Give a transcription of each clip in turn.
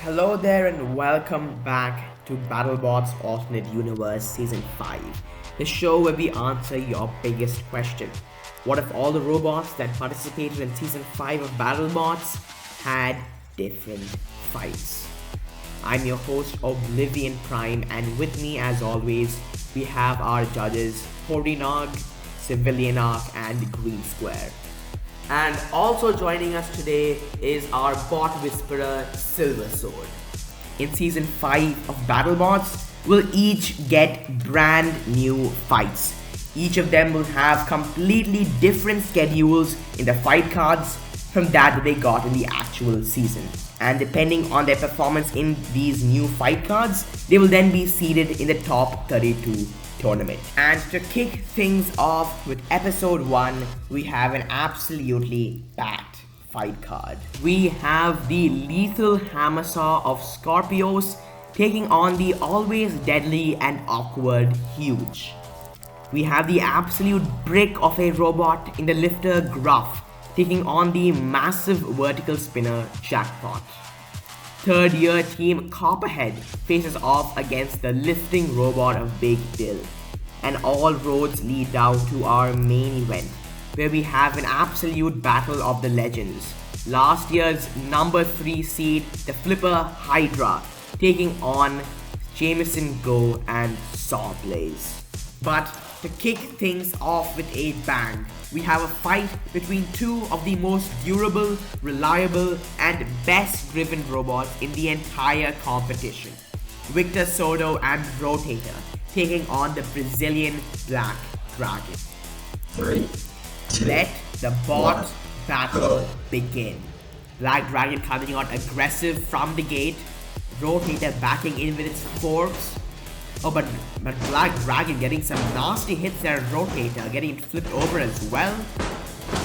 Hello there and welcome back to Battlebots Alternate Universe Season 5, the show where we answer your biggest question. What if all the robots that participated in Season 5 of Battlebots had different fights? I'm your host Oblivion Prime, and with me as always we have our judges Horinog, Civilian Arc and Green Square. And also joining us today is our bot whisperer, Silversword. In Season 5 of BattleBots, we'll each get brand new fights. Each of them will have completely different schedules in the fight cards from that they got in the actual season. And depending on their performance in these new fight cards, they will then be seeded in the top 32 tournament. And to kick things off with episode 1, we have an absolutely packed fight card. We have the lethal hammer saw of Scorpios taking on the always deadly and awkward Huge. We have the absolute brick of a robot in the lifter Gruff taking on the massive vertical spinner Jackpot. Third year team Copperhead faces off against the lifting robot of Big Dill. And all roads lead down to our main event, where we have an absolute battle of the legends. Last year's number 3 seed, the flipper Hydra, taking on Jameson Go and SawBlaze. But to kick things off with a bang, we have a fight between two of the most durable, reliable, and best driven robots in the entire competition. Victor Soto and Rotator taking on the Brazilian Black Dragon. 3, 2, Let the bot battle begin. Black Dragon coming out aggressive from the gate, Rotator backing in with its forks. Oh, but Black Dragon getting some nasty hits there. Rotator getting it flipped over as well.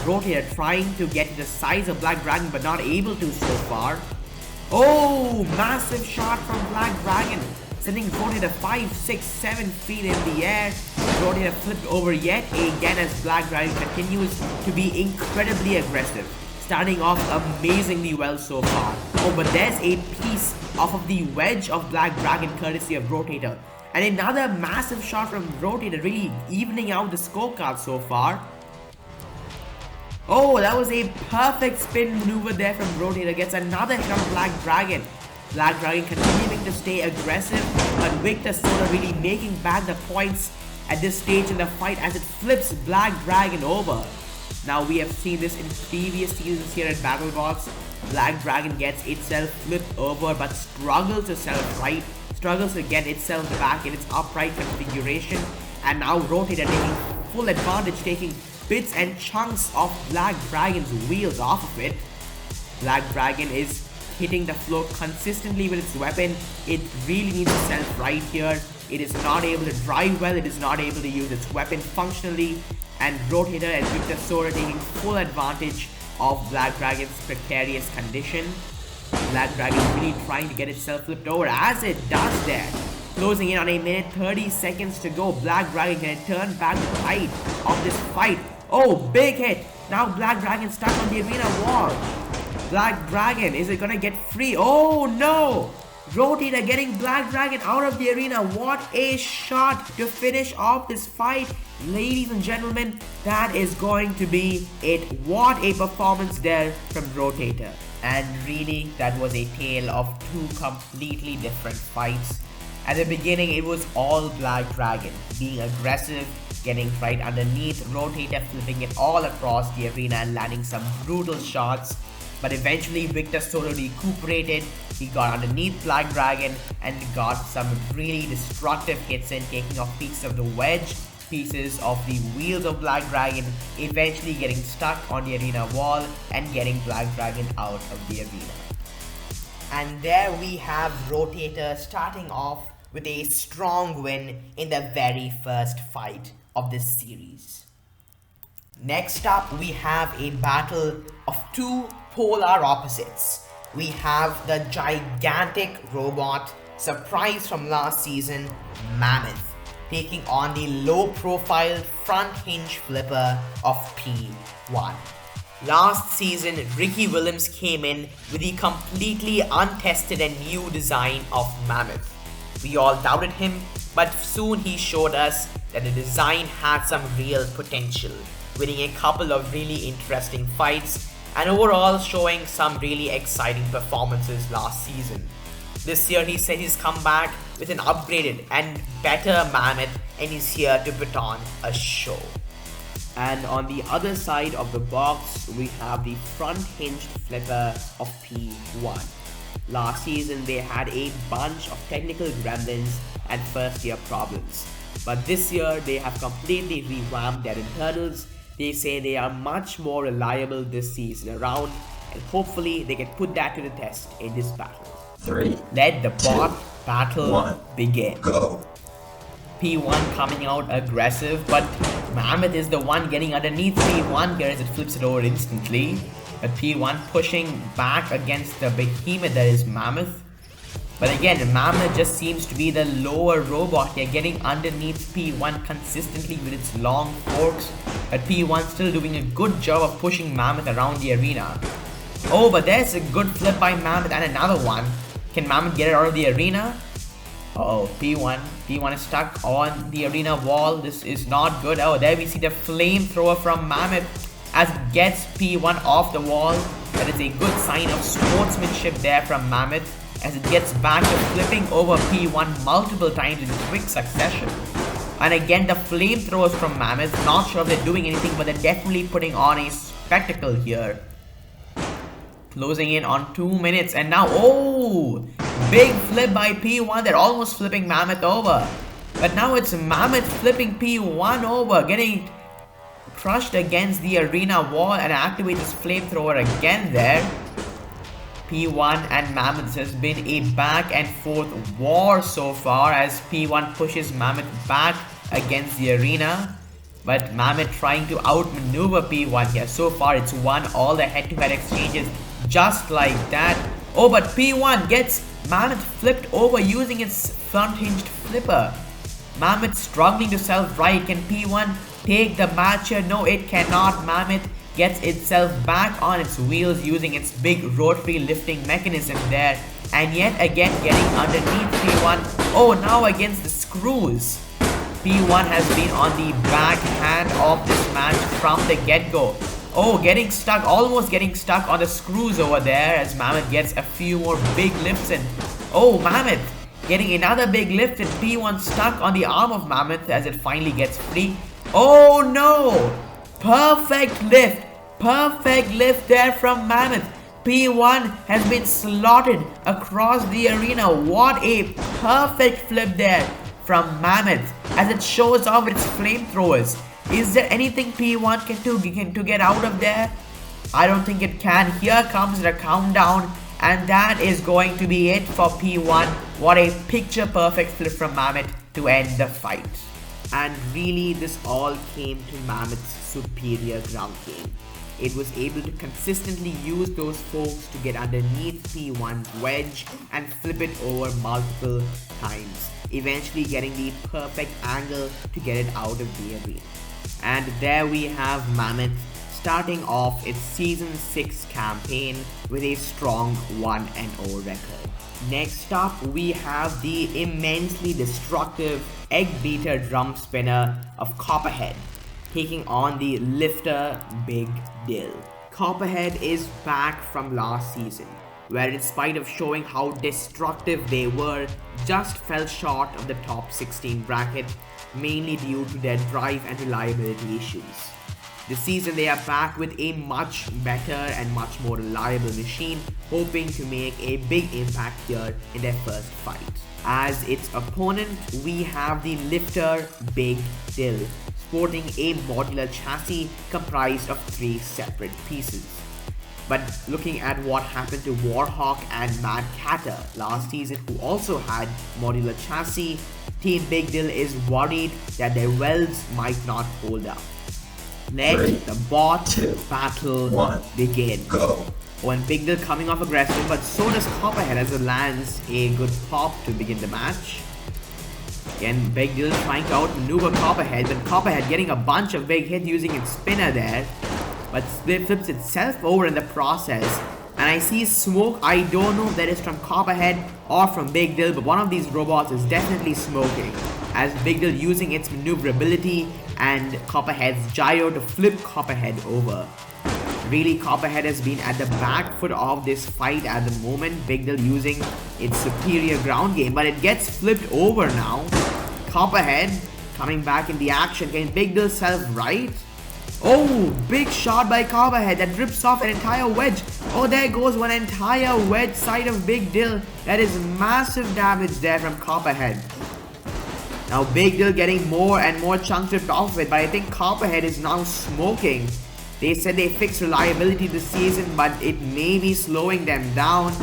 Rotator trying to get the size of Black Dragon but not able to so far. Oh, massive shot from Black Dragon, sending Rotator 5, 6, 7 feet in the air. Rotator flipped over yet again as Black Dragon continues to be incredibly aggressive, starting off amazingly well so far. Oh, but there's a piece off of the wedge of Black Dragon courtesy of Rotator. And another massive shot from Rotator, really evening out the scorecard so far. Oh, that was a perfect spin maneuver there from Rotator. Gets another hit on Black Dragon. Black Dragon continuing to stay aggressive, but Victor Soto really making back the points at this stage in the fight as it flips Black Dragon over. Now we have seen this in previous seasons here at BattleBots. Black Dragon gets itself flipped over but struggles to self-right, struggles to get itself back in its upright configuration, and now Rotator taking full advantage, taking bits and chunks of Black Dragon's wheels off of it. Black Dragon is hitting the floor consistently with its weapon. It really needs to self-right here. It is not able to drive well, it is not able to use its weapon functionally, and Rotator and Victor Soto taking full advantage of Black Dragon's precarious condition. Black Dragon really trying to get itself flipped over as it does there. Closing in on a minute 30 seconds to go. Black Dragon can turn back the tide of this fight. Oh, big hit. Now Black Dragon stuck on the arena wall. Black Dragon, is it gonna get free? Oh no! Rotator getting Black Dragon out of the arena. What a shot to finish off this fight. Ladies and gentlemen, that is going to be it. What a performance there from Rotator. And really, that was a tale of two completely different fights. At the beginning, it was all Black Dragon being aggressive, getting right underneath, Rotator flipping it all across the arena and landing some brutal shots. But eventually Victor Soto recuperated, he got underneath Black Dragon and got some really destructive hits in, taking off pieces of the wedge, pieces of the wheels of Black Dragon, eventually getting stuck on the arena wall and getting Black Dragon out of the arena. And there we have Rotator starting off with a strong win in the very first fight of this series. Next up, we have a battle of two polar opposites. We have the gigantic robot, surprise from last season, Mammoth, taking on the low-profile front hinge flipper of P1. Last season, Ricky Williams came in with the completely untested and new design of Mammoth. We all doubted him, but soon he showed us that the design had some real potential, winning a couple of really interesting fights and overall showing some really exciting performances last season. This year he said he's come back with an upgraded and better Mammoth and he's here to put on a show. And on the other side of the box, we have the front hinged flipper of P1. Last season, they had a bunch of technical gremlins and first year problems. But this year, they have completely revamped their internals. They say they are much more reliable this season around, and hopefully they can put that to the test in this battle. 3. Let the bot battle begin. Go. P1 coming out aggressive, but Mammoth is the one getting underneath P1 here as it flips it over instantly. But P1 pushing back against the behemoth that is Mammoth. But again, Mammoth just seems to be the lower robot here, getting underneath P1 consistently with its long forks. But P1 still doing a good job of pushing Mammoth around the arena. Oh, but there's a good flip by Mammoth and another one. Can Mammoth get it out of the arena? Oh, P1 is stuck on the arena wall. This is not good. Oh, there we see the flamethrower from Mammoth as it gets P1 off the wall. That is a good sign of sportsmanship there from Mammoth as it gets back to flipping over P1 multiple times in quick succession. And again, the flamethrowers from Mammoth, not sure if they're doing anything, but they're definitely putting on a spectacle here. Closing in on 2 minutes, and now, oh, big flip by P1. They're almost flipping Mammoth over. But now it's Mammoth flipping P1 over, getting crushed against the arena wall and activates his flamethrower again there. P1 and Mammoth has been a back and forth war so far as P1 pushes Mammoth back against the arena. But Mammoth trying to outmaneuver P1 here. So far it's won all the head-to-head exchanges just like that. Oh, but P1 gets Mammoth flipped over using its front hinged flipper. Mammoth struggling to self-right. Can P1 take the match here? No, it cannot. Mammoth gets itself back on its wheels using its big rotary lifting mechanism there. And yet again getting underneath P1. Oh, now against the screws. P1 has been on the backhand of this match from the get-go. Oh, getting stuck, almost getting stuck on the screws over there as Mammoth gets a few more big lifts in. Oh, Mammoth getting another big lift and P1 stuck on the arm of Mammoth as it finally gets free. Oh no! Perfect lift there from Mammoth. P1 has been slotted across the arena. What a perfect flip there from Mammoth as it shows off its flamethrowers. Is there anything P1 can do to get out of there? I don't think it can. Here comes the countdown and that is going to be it for P1. What a picture perfect flip from Mammoth to end the fight. And really this all came to Mammoth's superior ground game. It was able to consistently use those forks to get underneath P1's wedge and flip it over multiple times, eventually getting the perfect angle to get it out of the arena. And there we have Mammoth starting off its Season 6 campaign with a strong 1-0 record. Next up, we have the immensely destructive egg beater drum spinner of Copperhead, taking on the lifter Big Dill. Copperhead is back from last season, where in spite of showing how destructive they were, just fell short of the top 16 bracket, mainly due to their drive and reliability issues. This season they are back with a much better and much more reliable machine, hoping to make a big impact here in their first fight. As its opponent, we have the lifter Big Dill, sporting a modular chassis comprised of 3 separate pieces. But looking at what happened to Warhawk and Mad Catter last season, who also had modular chassis, Team Big Dill is worried that their welds might not hold up. Let the bot battle begin. Go. Oh, and Big Dill coming off aggressive, but so does Copperhead as it lands a good pop to begin the match. Again, Big Dill trying to outmaneuver Copperhead, but Copperhead getting a bunch of big hits using its spinner there. but flips itself over in the process. And I see smoke. I don't know if that is from Copperhead or from Big Dill, but one of these robots is definitely smoking, as Big Dill using its maneuverability and Copperhead's gyro to flip Copperhead over. Really, Copperhead has been at the back foot of this fight at the moment. Big Dill using its superior ground game, but it gets flipped over now. Copperhead coming back in the action. Can Big Dill self right? Oh, big shot by Copperhead that rips off an entire wedge. Oh, there goes one entire wedge side of Big Dill. That is massive damage there from Copperhead. Now Big Dill getting more and more chunks ripped off of it, but I think Copperhead is now smoking. They said they fixed reliability this season, but it may be slowing them down.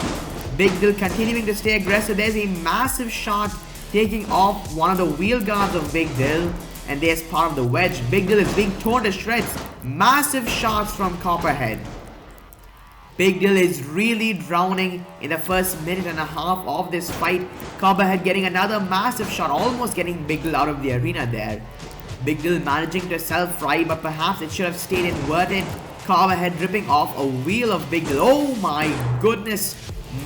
Big Dill continuing to stay aggressive. There's a massive shot taking off one of the wheel guards of Big Dill, and there's part of the wedge. Big Dill is being torn to shreds. Massive shots from Copperhead. Big Dill is really drowning in the first minute and a half of this fight. Copperhead getting another massive shot, almost getting Big Dill out of the arena there. Big Dill managing to self-fry, but perhaps it should have stayed inverted. Copperhead ripping off a wheel of Big Dill. Oh my goodness.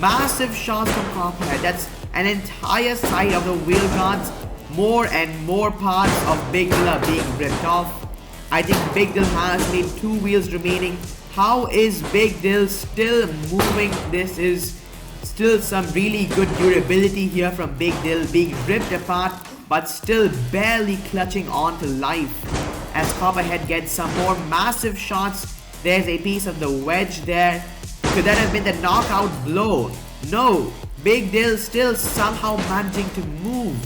Massive shots from Copperhead. That's an entire side of the wheel guards. More and more parts of Big Dill are being ripped off. I think Big Dill has made 2 wheels remaining. How is Big Dill still moving? This is still some really good durability here from Big Dill, being ripped apart but still barely clutching on to life. As Copperhead gets some more massive shots, there's a piece of the wedge there. Could that have been the knockout blow? No, Big Dill still somehow managing to move.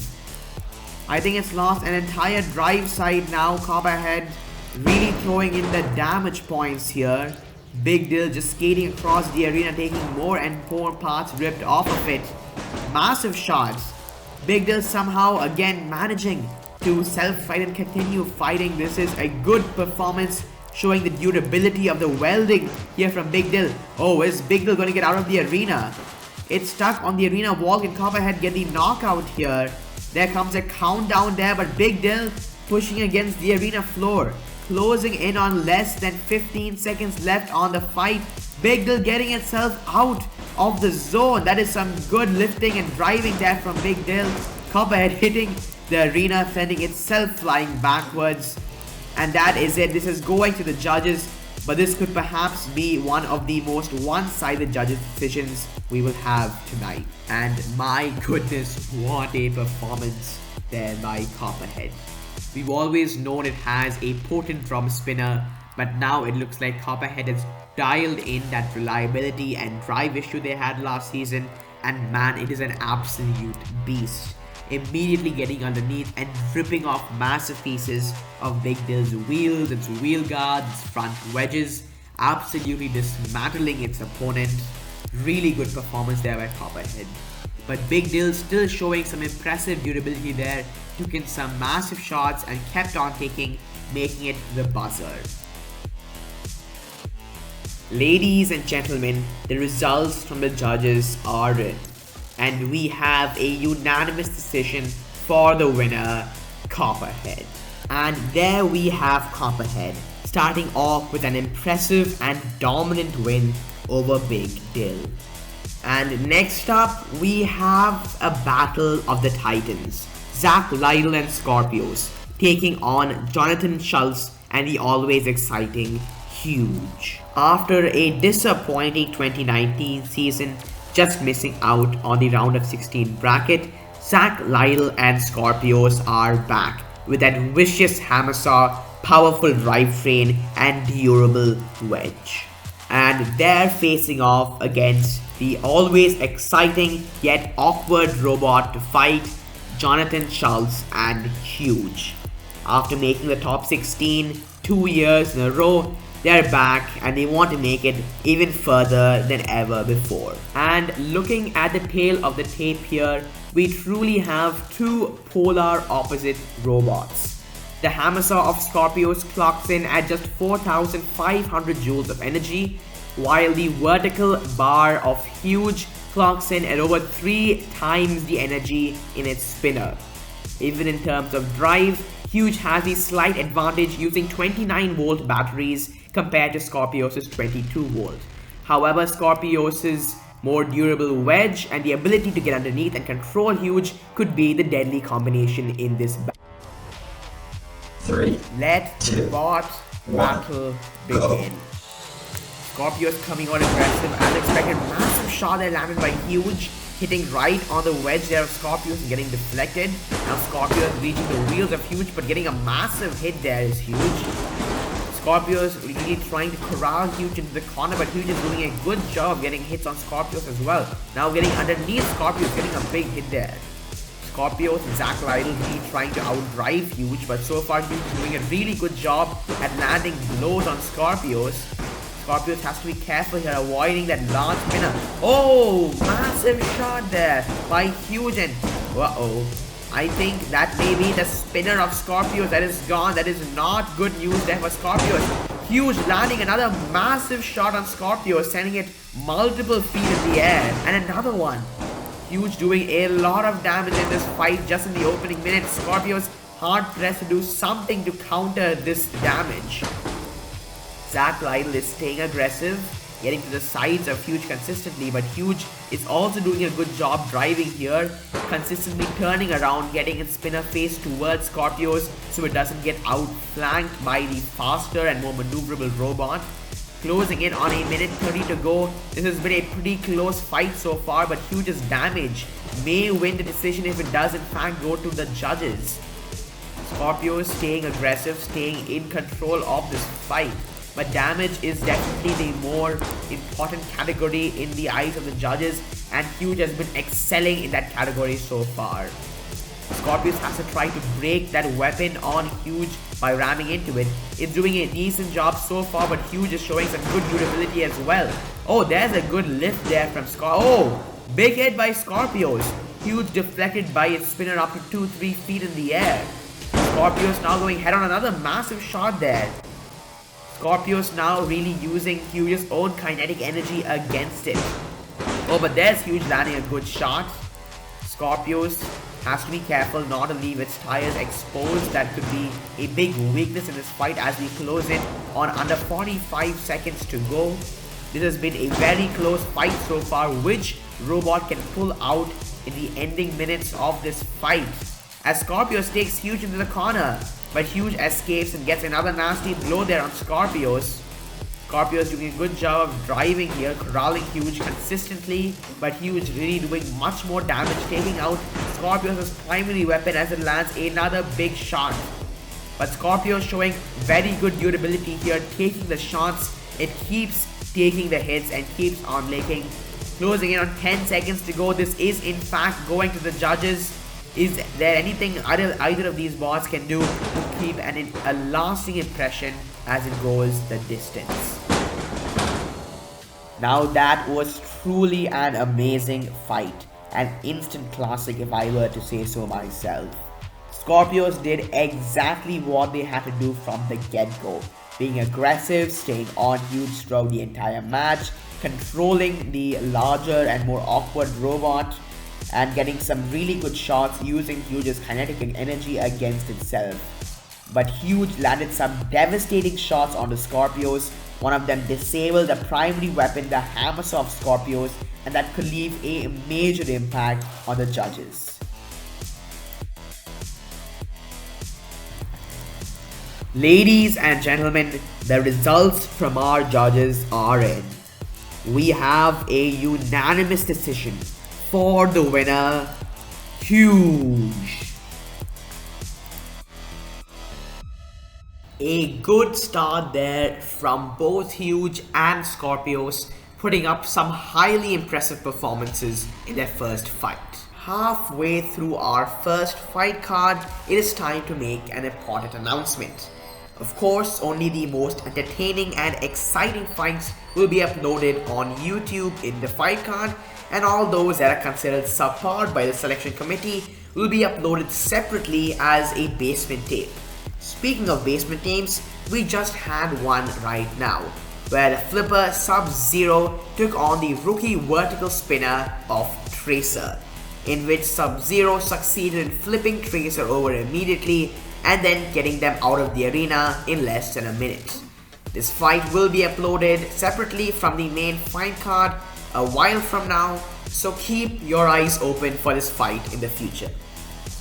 I think it's lost an entire drive side now. Copperhead really throwing in the damage points here. Big Dill just skating across the arena, taking more and more parts ripped off of it. Massive shots. Big Dill somehow again managing to self-fight and continue fighting. This is a good performance, showing the durability of the welding here from Big Dill. Oh, is Big Dill going to get out of the arena? It's stuck on the arena wall. Can Copperhead get the knockout here? There comes a countdown there, but Big Dill pushing against the arena floor. Closing in on less than 15 seconds left on the fight. Big Dill getting itself out of the zone. That is some good lifting and driving there from Big Dill. Copperhead hitting the arena, sending itself flying backwards. And that is it. This is going to the judges, but this could perhaps be one of the most one-sided judges' decisions we will have tonight. And my goodness, what a performance there by Copperhead. We've always known it has a potent drum spinner, but now it looks like Copperhead has dialed in that reliability and drive issue they had last season, and man, it is an absolute beast. Immediately getting underneath and ripping off massive pieces of Big Dill's wheels, its wheel guards, its front wedges, absolutely dismantling its opponent. Really good performance there by Copperhead. But Big Dill still showing some impressive durability there, took in some massive shots and kept on taking, making it the buzzer. Ladies and gentlemen, the results from the judges are in, and we have a unanimous decision for the winner, Copperhead. And there we have Copperhead, starting off with an impressive and dominant win over Big Dill. And next up, we have a battle of the Titans, Zack Lytle and Scorpios, taking on Jonathan Schultz and the always exciting Huge. After a disappointing 2019 season, just missing out on the round of 16 bracket, Zack Lytle and Scorpios are back with that vicious hammer saw, powerful drivetrain and durable wedge. And they're facing off against the always exciting yet awkward robot to fight, Jonathan Schultz and Huge. After making the top 16 2 years in a row, they're back and they want to make it even further than ever before. And looking at the tail of the tape here, we truly have two polar opposite robots. The hammer saw of Scorpios clocks in at just 4,500 joules of energy, while the vertical bar of Huge clocks in at over 3 times the energy in its spinner. Even in terms of drive, Huge has the slight advantage using 29 volt batteries compared to Scorpios' 22 volt. However, Scorpios' more durable wedge and the ability to get underneath and control Huge could be the deadly combination in this battle. 3, Let the 2, bot 1, battle begin. Scorpios coming out aggressive as expected. Massive shot there landed by Huge, hitting right on the wedge there of Scorpios and getting deflected. Now Scorpios reaching the wheels of Huge, but getting a massive hit there is Huge. Scorpios really trying to corral Huge into the corner, but Huge is doing a good job of getting hits on Scorpios as well. Now getting underneath Scorpios, getting a big hit there. Scorpios and Zack Lytle really trying to outdrive Huge, but so far Huge is doing a really good job at landing blows on Scorpios. Scorpios has to be careful here, avoiding that large spinner. Oh, massive shot there by Huge, and uh-oh. I think that may be the spinner of Scorpios that is gone. That is not good news there for Scorpios. Huge landing another massive shot on Scorpios, sending it multiple feet in the air. And another one. Huge doing a lot of damage in this fight just in the opening minutes. Scorpios hard pressed to do something to counter this damage. Zack Lytle is staying aggressive, getting to the sides of Huge consistently, but Huge is also doing a good job driving here, consistently turning around, getting its spinner face towards Scorpios so it doesn't get outflanked by the faster and more maneuverable robot. Closing in on 1:30 to go. This has been a pretty close fight so far, but Huge's damage may win the decision if it does in fact go to the judges. Scorpios staying aggressive, staying in control of this fight. But damage is definitely the more important category in the eyes of the judges, and Huge has been excelling in that category so far. Scorpios has to try to break that weapon on Huge by ramming into it. It's doing a decent job so far, but Huge is showing some good durability as well. Oh, there's a good lift there from Oh, big hit by Scorpios. Huge deflected by its spinner up to 2-3 feet in the air. Scorpios now going head on, another massive shot there. Scorpios now really using Huge's own kinetic energy against it. Oh, but there's Huge landing a good shot. Scorpios has to be careful not to leave its tires exposed. That could be a big weakness in this fight as we close in on under 45 seconds to go. This has been a very close fight so far. Which robot can pull out in the ending minutes of this fight? As Scorpios takes Huge into the corner, but Huge escapes and gets another nasty blow there on Scorpios. Scorpios doing a good job of driving here, corralling Huge consistently, but Huge really doing much more damage, taking out Scorpios' primary weapon as it lands another big shot. But Scorpios showing very good durability here, taking the shots. It keeps taking the hits and keeps on licking. Closing in on 10 seconds to go. This is in fact going to the judges. Is there anything either of these bots can do to keep a lasting impression as it goes the distance? Now that was truly an amazing fight. An instant classic if I were to say so myself. Scorpios did exactly what they had to do from the get-go. Being aggressive, staying on Huge throughout the entire match, controlling the larger and more awkward robot, and getting some really good shots using Huge's kinetic energy against itself. But Huge landed some devastating shots on the Scorpios. One of them disabled the primary weapon, the hammer saw of Scorpios, and that could leave a major impact on the judges. Ladies and gentlemen, the results from our judges are in. We have a unanimous decision for the winner, Huge. A good start there from both Huge and Scorpios, putting up some highly impressive performances in their first fight. Halfway through our first fight card, it is time to make an important announcement. Of course, only the most entertaining and exciting fights will be uploaded on YouTube in the fight card, and all those that are considered subpar by the selection committee will be uploaded separately as a basement tape. Speaking of basement tapes, we just had one right now, where the flipper Sub-Zero took on the rookie vertical spinner of Tracer, in which Sub-Zero succeeded in flipping Tracer over immediately and then getting them out of the arena in less than a minute. This fight will be uploaded separately from the main fight card a while from now, so keep your eyes open for this fight in the future.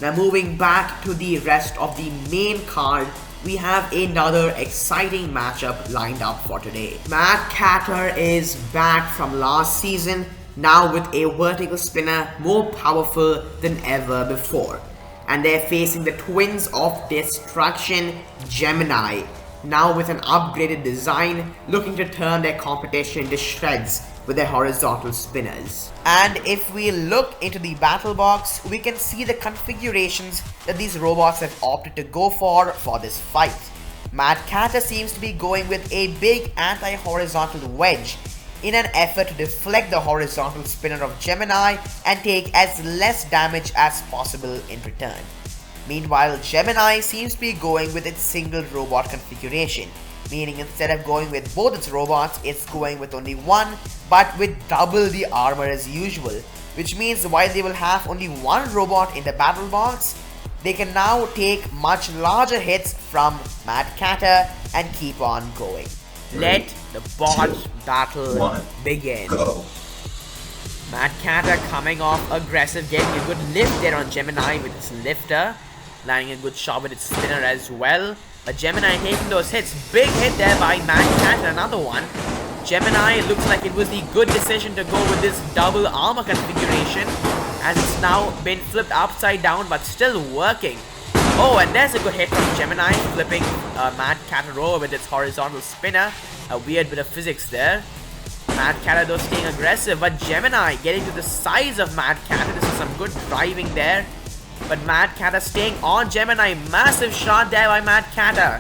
Now moving back to the rest of the main card, we have another exciting matchup lined up for today. Mad Catter is back from last season, now with a vertical spinner more powerful than ever before. And they're facing the Twins of Destruction, Gemini, now with an upgraded design, looking to turn their competition to shreds with their horizontal spinners. And if we look into the battle box, we can see the configurations that these robots have opted to go for this fight. Mad Catter seems to be going with a big anti-horizontal wedge in an effort to deflect the horizontal spinner of Gemini and take as less damage as possible in return. Meanwhile, Gemini seems to be going with its single robot configuration, meaning instead of going with both its robots, it's going with only one, but with double the armor as usual, which means while they will have only one robot in the battle box, they can now take much larger hits from Mad Catter and keep on going. Let the bot battle begin. Go. Mad Catter coming off aggressive, getting a good lift there on Gemini with its lifter, landing a good shot with its spinner as well. But Gemini taking those hits. Big hit there by Mad Catter, another one. Gemini looks like it was the good decision to go with this double armor configuration, as it's now been flipped upside down but still working. Oh, and there's a good hit from Gemini, flipping Mad Catter over with its horizontal spinner. A weird bit of physics there. Mad Catter though staying aggressive, but Gemini getting to the size of Mad Catter. This is some good driving there. But Mad Catter staying on Gemini. Massive shot there by Mad Catter.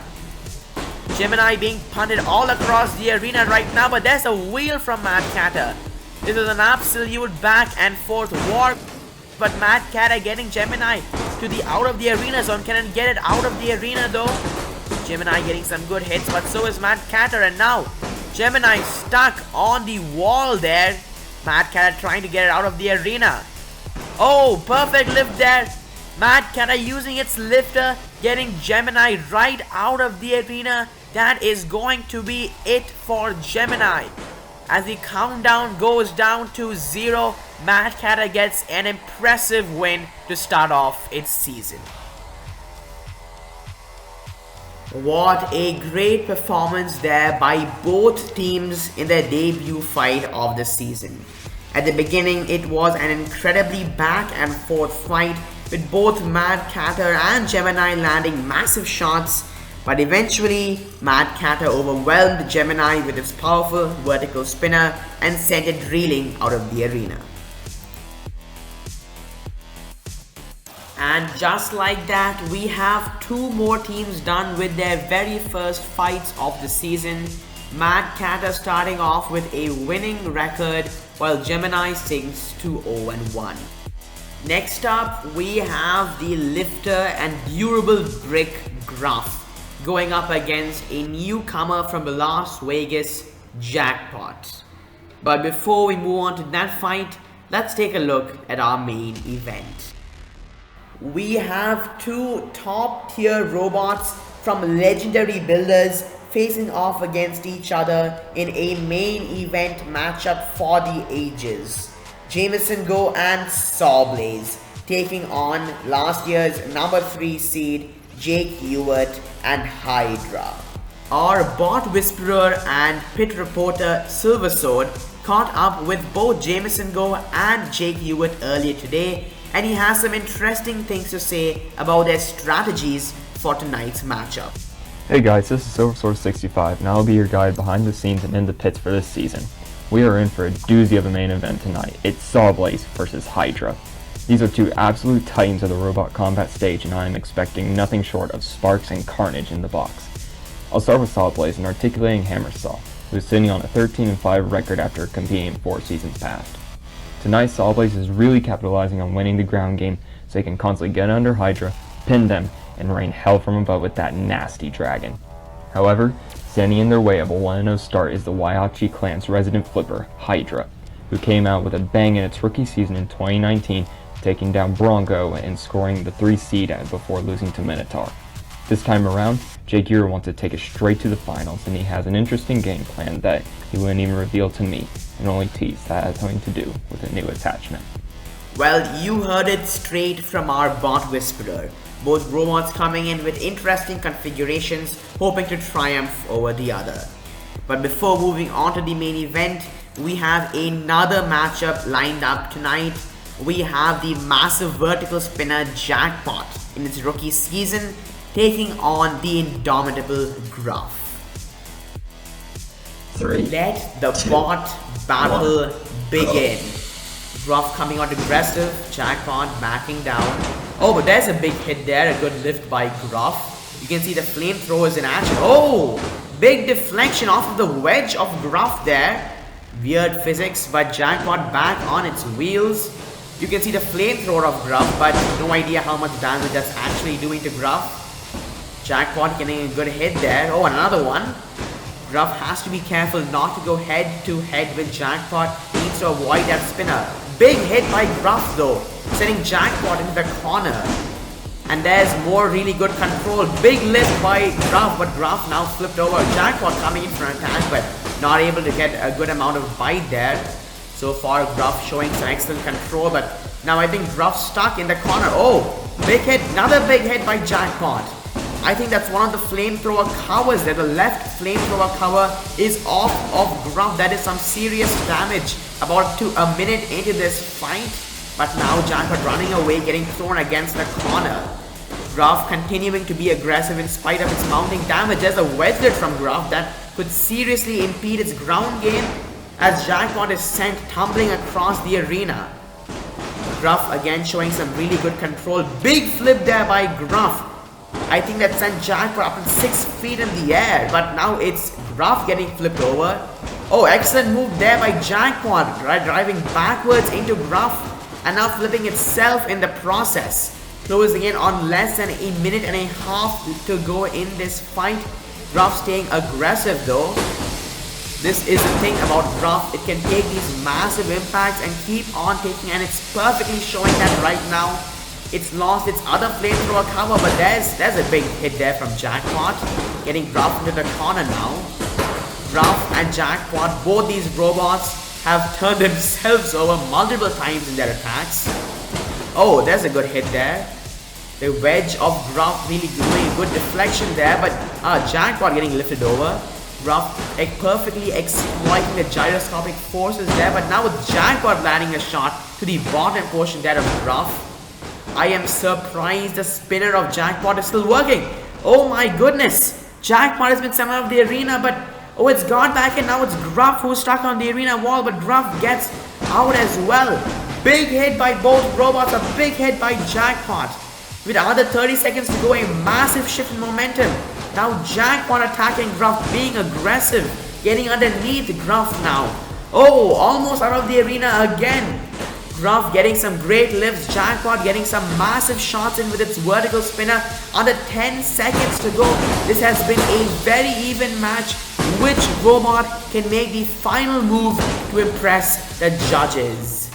Gemini being punted all across the arena right now, but there's a wheel from Mad Catter. This is an absolute back and forth war. But Mad Catter getting Gemini to the out of the arena zone. Can it get it out of the arena though? Gemini getting some good hits, but so is Mad Catter, and now Gemini stuck on the wall there. Mad Catter trying to get it out of the arena. Oh, perfect lift there. Mad Catter using its lifter, getting Gemini right out of the arena. That is going to be it for Gemini. As the countdown goes down to 0, Mad Catter gets an impressive win to start off its season. What a great performance there by both teams in their debut fight of the season. At the beginning, it was an incredibly back and forth fight with both Mad Catter and Gemini landing massive shots, but eventually Mad Catter overwhelmed Gemini with its powerful vertical spinner and sent it reeling out of the arena. And just like that, we have two more teams done with their very first fights of the season. Mad Catter starting off with a winning record, while Gemini sinks to 0-1. Next up, we have the lifter and durable brick Gruff going up against a newcomer from Las Vegas, Jackpot. But before we move on to that fight, let's take a look at our main event. We have two top tier robots from legendary builders facing off against each other in a main event matchup for the ages. Jameson Go and SawBlaze taking on last year's number 3 seed Jake Hewitt and Hydra. Our bot whisperer and pit reporter Silversword caught up with both Jameson Go and Jake Hewitt earlier today, and he has some interesting things to say about their strategies for tonight's matchup. Hey guys, this is Silversword65 and I'll be your guide behind the scenes and in the pits for this season. We are in for a doozy of a main event tonight. It's SawBlaze versus Hydra. These are two absolute titans of the robot combat stage, and I am expecting nothing short of sparks and carnage in the box. I'll start with SawBlaze, an articulating hammer saw, who is sitting on a 13-5 record after competing in 4 seasons past. Tonight, SawBlaze is really capitalizing on winning the ground game so he can constantly get under Hydra, pin them, and rain hell from above with that nasty dragon. However, standing in their way of a 1-0 start is the Waiachi clan's resident flipper, Hydra, who came out with a bang in its rookie season in 2019, taking down Bronco and scoring the 3 seed before losing to Minotaur. This time around, Jaguar wants to take it straight to the finals, and he has an interesting game plan that he wouldn't even reveal to me, and only tease that has something to do with a new attachment. Well, you heard it straight from our bot whisperer. Both robots coming in with interesting configurations, hoping to triumph over the other. But before moving on to the main event, we have another matchup lined up tonight. We have the massive vertical spinner Jackpot in its rookie season, taking on the indomitable Gruff. 3, Let the 2, bot battle 1, begin. Gruff coming out aggressive, Jackpot backing down. Oh, but there's a big hit there, a good lift by Gruff. You can see the flamethrowers in action. Oh, big deflection off of the wedge of Gruff there. Weird physics, but Jackpot back on its wheels. You can see the flamethrower of Gruff, but no idea how much damage that's actually doing to Gruff. Jackpot getting a good hit there. Oh, another one. Gruff has to be careful not to go head to head with Jackpot. He needs to avoid that spinner. Big hit by Gruff though, sending Jackpot into the corner. And there's more really good control. Big lift by Gruff, but Gruff now flipped over. Jackpot coming in for an attack, but not able to get a good amount of bite there. So far, Gruff showing some excellent control, but now I think Gruff stuck in the corner. Oh, big hit, another big hit by Jackpot. I think that's one of the flamethrower covers there. The left flamethrower cover is off of Gruff. That is some serious damage. About a minute into this fight, but now Jackpot running away, getting thrown against the corner. Gruff continuing to be aggressive in spite of its mounting damage. There's a wedge hit from Gruff that could seriously impede its ground game as Jackpot is sent tumbling across the arena. Gruff again showing some really good control. Big flip there by Gruff. I think that sent Jackpot up in 6 feet in the air, but now it's Gruff getting flipped over. Oh, excellent move there by Jackpot, right, driving backwards into Gruff and now flipping itself in the process. Closing in on less than a minute and a half to go in this fight. Gruff staying aggressive though. This is the thing about Gruff, it can take these massive impacts and keep on taking, and it's perfectly showing that right now. It's lost its other flamethrower cover, but there's a big hit there from Jackpot, getting Gruff into the corner now. Gruff and Jackpot, both these robots have turned themselves over multiple times in their attacks. Oh, there's a good hit there. The wedge of Gruff really doing a good deflection there, but Jackpot getting lifted over. Gruff perfectly exploiting the gyroscopic forces there, but now with Jackpot landing a shot to the bottom portion there of Gruff. I am surprised the spinner of Jackpot is still working. Oh my goodness. Jackpot has been sent out of the arena, but oh, it's gone back and now it's Gruff who's stuck on the arena wall, but Gruff gets out as well. Big hit by both robots, a big hit by Jackpot. With another 30 seconds to go, a massive shift in momentum. Now Jackpot attacking Gruff, being aggressive, getting underneath Gruff now. Oh, almost out of the arena again. Gruff getting some great lifts, Jackpot getting some massive shots in with its vertical spinner. Under 10 seconds to go. This has been a very even match. Which robot can make the final move to impress the judges?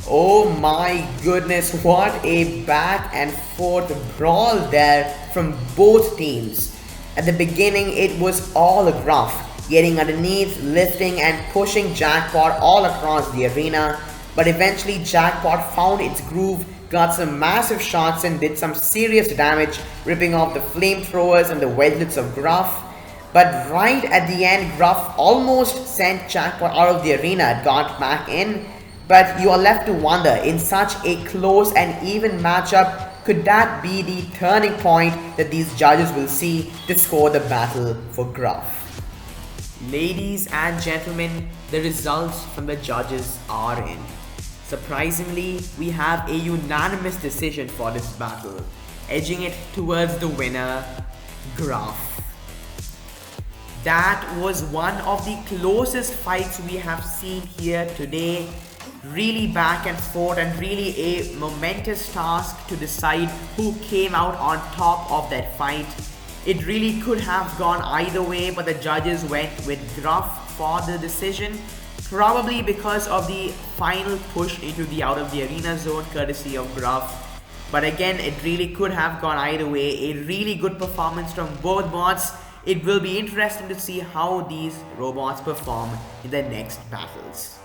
Oh my goodness, what a back and forth brawl there from both teams. At the beginning, it was all Gruff, getting underneath, lifting and pushing Jackpot all across the arena. But eventually Jackpot found its groove, got some massive shots and did some serious damage, ripping off the flamethrowers and the wedgelets of Gruff. But right at the end, Gruff almost sent Jackpot out of the arena, got back in. But you are left to wonder, in such a close and even matchup, could that be the turning point that these judges will see to score the battle for Gruff? Ladies and gentlemen, the results from the judges are in. Surprisingly, we have a unanimous decision for this battle, edging it towards the winner, Gruff. That was one of the closest fights we have seen here today. Really back and forth, and really a momentous task to decide who came out on top of that fight. It really could have gone either way, but the judges went with Gruff for the decision, probably because of the final push into the out of the arena zone courtesy of Gruff. But again, it really could have gone either way. A really good performance from both bots. It will be interesting to see how these robots perform in the next battles.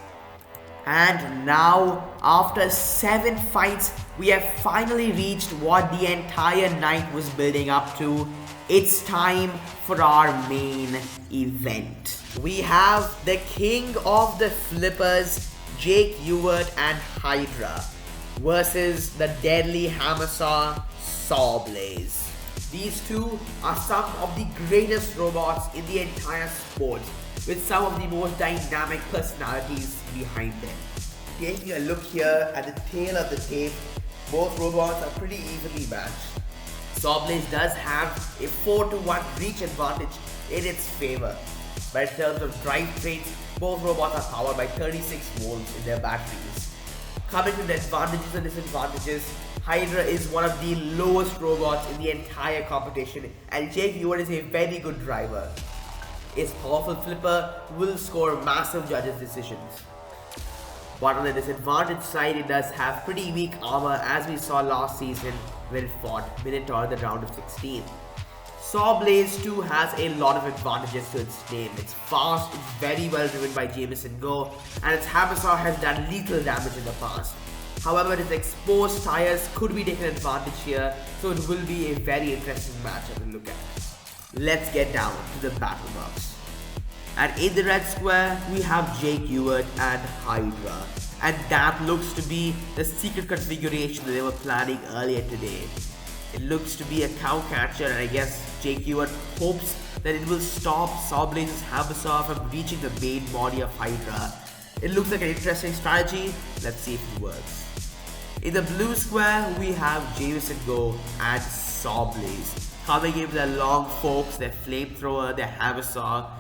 And now, after 7 fights, we have finally reached what the entire night was building up to. It's time for our main event. We have the king of the flippers, Jake Ewert and Hydra, versus the deadly hammer saw, SawBlaze. These two are some of the greatest robots in the entire sport, with some of the most dynamic personalities behind them. Taking a look here at the tail of the tape, both robots are pretty evenly matched. SawBlaze does have a 4-to-1 reach advantage in its favor, but in terms of drivetrains, both robots are powered by 36 volts in their batteries. Coming to the advantages and disadvantages, Hydra is one of the lowest robots in the entire competition, and Jake Ewert is a very good driver. Its powerful flipper will score massive judges' decisions. But on the disadvantage side, it does have pretty weak armor, as we saw last season when it fought Minotaur in the round of 16. SawBlaze too has a lot of advantages to its name. It's fast, it's very well driven by Jameson Go, and its hammer saw has done lethal damage in the past. However, its exposed tires could be taken advantage here, so it will be a very interesting matchup to look at. Let's get down to the battle box. And in the red square, we have Jake Ewert and Hydra. And that looks to be the secret configuration that they were planning earlier today. It looks to be a cow catcher, and I guess Jake Ewert hopes that it will stop SawBlaze's hammer saw from reaching the main body of Hydra. It looks like an interesting strategy. Let's see if it works. In the blue square, we have Jameson Go and SawBlaze coming in with their long forks, their flamethrower, their hammer saw.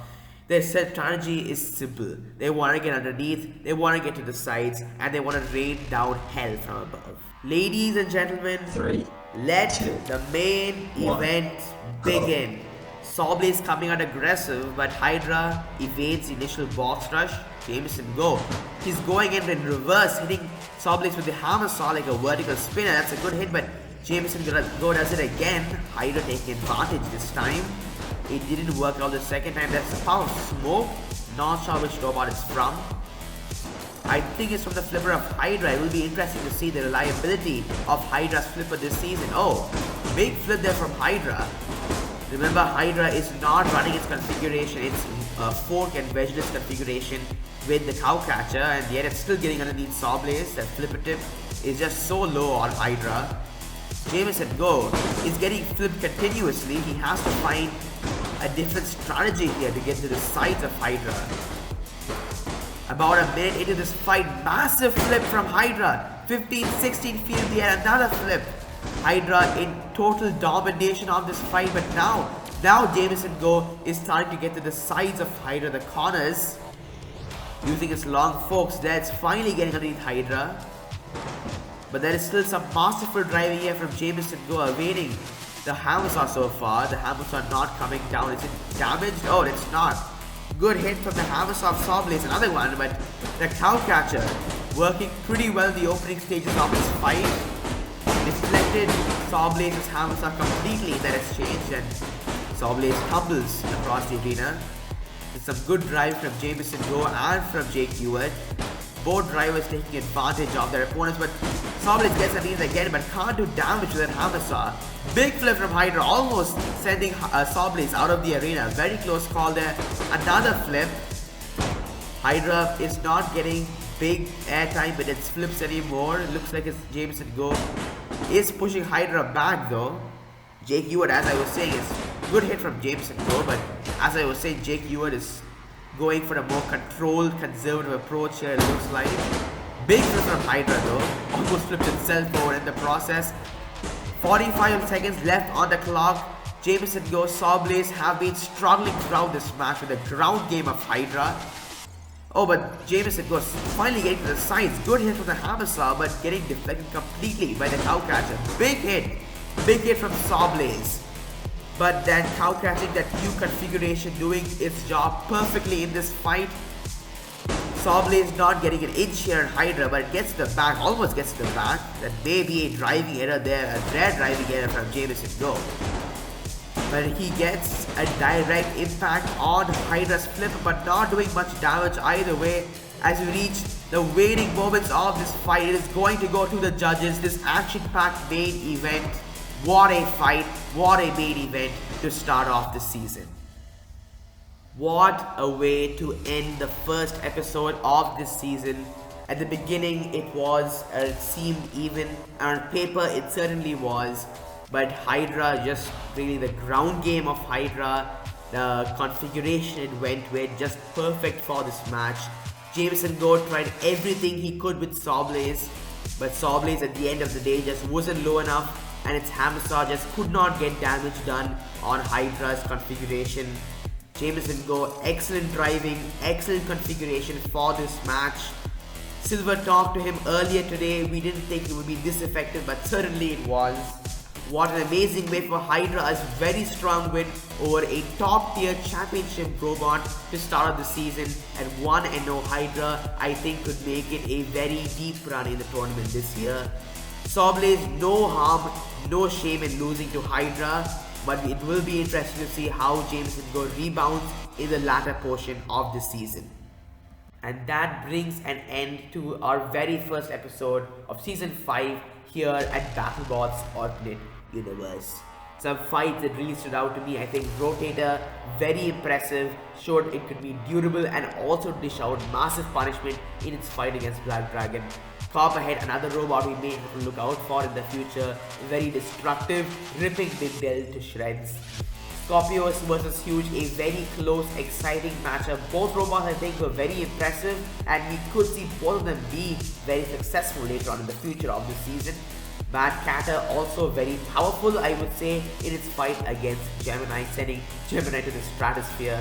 Their strategy is simple. They want to get underneath, they want to get to the sides, and they want to rain down hell from above. Ladies and gentlemen, 3, let 2, the main 1, event begin. SawBlaze coming out aggressive, but Hydra evades the initial box rush. Jameson Go. He's going in reverse, hitting SawBlaze with the hammer saw like a vertical spinner. That's a good hit, but Jameson Go does it again. Hydra taking advantage this time. It didn't work out the second time. That's the power of smoke. Not sure which robot it's from. I think it's from the flipper of Hydra. It will be interesting to see the reliability of Hydra's flipper this season. Oh, big flip there from Hydra. Remember, Hydra is not running its configuration, its fork and wedgeless configuration with the cow catcher, and yet it's still getting underneath SawBlaze. That flipper tip is just so low on Hydra. Jameson Go is getting flipped continuously. He has to find a different strategy here to get to the sides of Hydra. About a minute into this fight, massive flip from Hydra. 15-16 feet in the air, another flip. Hydra in total domination of this fight, but now Jameson Go is starting to get to the sides of Hydra, the corners, using its long forks there. It's finally getting underneath Hydra. But there is still some masterful driving here from Jameson Go, evading the hammer saw so far. The hammer saw not coming down. Is it damaged? Oh, it's not. Good hit from the hammer saw of SawBlaze, another one, but the cow catcher working pretty well in the opening stages of this fight. Deflected SawBlaze's hammer saw completely in that exchange, and SawBlaze tumbles across the arena. It's some good drive from Jameson Go and from Jake Ewert. Both drivers taking advantage of their opponents, but SawBlaze gets underneath again, but can't do damage to that hammer saw. Big flip from Hydra, almost sending SawBlaze out of the arena. Very close call there. Another flip. Hydra is not getting big airtime with its flips anymore. It looks like it's Jameson Go is pushing Hydra back though. Jake Ewert, as I was saying, is good hit from Jameson Go, but as I was saying, Jake Ewert is going for a more controlled, conservative approach here, it looks like. Big flip from Hydra though, almost flipped itself over in the process. 45 seconds left on the clock. Jameson Go, SawBlaze have been struggling throughout this match with the ground game of Hydra. Oh, but Jameson Go finally getting to the sides. Good hit from the hammer saw, but getting deflected completely by the cow catcher. Big hit from SawBlaze. But then cow catching, that new configuration doing its job perfectly in this fight. SawBlaze not getting an inch here on Hydra, but it gets to the back, almost gets to the back. That may be a driving error there, a rare driving error from Jameson Go. But he gets a direct impact on Hydra's flip, but not doing much damage either way. As we reach the waning moments of this fight, it is going to go to the judges. This action-packed main event. What a fight, what a main event to start off the season. What a way to end the first episode of this season. At the beginning it seemed even, and on paper it certainly was, but Hydra, just really the ground game of Hydra, the configuration it went with, just perfect for this match. Jameson Go tried everything he could with SawBlaze, but SawBlaze at the end of the day just wasn't low enough, and its Hammer just could not get damage done on Hydra's configuration. Jameson Go, excellent driving, excellent configuration for this match. Silver talked to him earlier today. We didn't think it would be this effective, but certainly it was. What an amazing way for Hydra, a very strong win over a top tier championship robot to start the season. And 1-0 Hydra, I think, could make it a very deep run in the tournament this year. SawBlaze, no harm, no shame in losing to Hydra, but it will be interesting to see how Jameson Go rebounds in the latter portion of the season. And that brings an end to our very first episode of Season 5 here at Battlebots Alternate Universe. Some fights that really stood out to me. I think Rotator, very impressive, showed it could be durable and also dish out massive punishment in its fight against Black Dragon. Copperhead, another robot we may have to look out for in the future, very destructive, ripping Big Dill to shreds. Scorpios versus Huge, a very close, exciting matchup. Both robots I think were very impressive, and we could see both of them be very successful later on in the future of the season. Mad Catter also very powerful, I would say, in its fight against Gemini, sending Gemini to the stratosphere.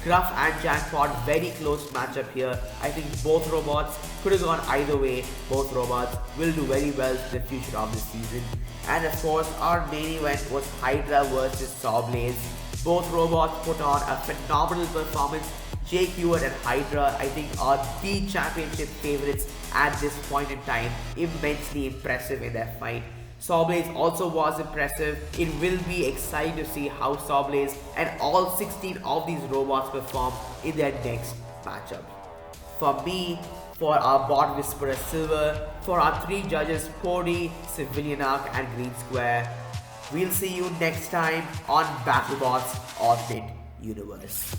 Gruff and Jackpot, very close matchup here. I think both robots could have gone either way. Both robots will do very well in the future of the season. And of course, our main event was Hydra versus SawBlaze. Both robots put on a phenomenal performance. Jake Ewart and Hydra, I think, are the championship favorites at this point in time. Immensely impressive in their fight. SawBlaze also was impressive. It will be exciting to see how SawBlaze and all 16 of these robots perform in their next matchup. For me, for our bot whisperer Silver, for our 3 judges Cody, Civilian Arc and Green Square, we'll see you next time on Battlebots Alternate Universe.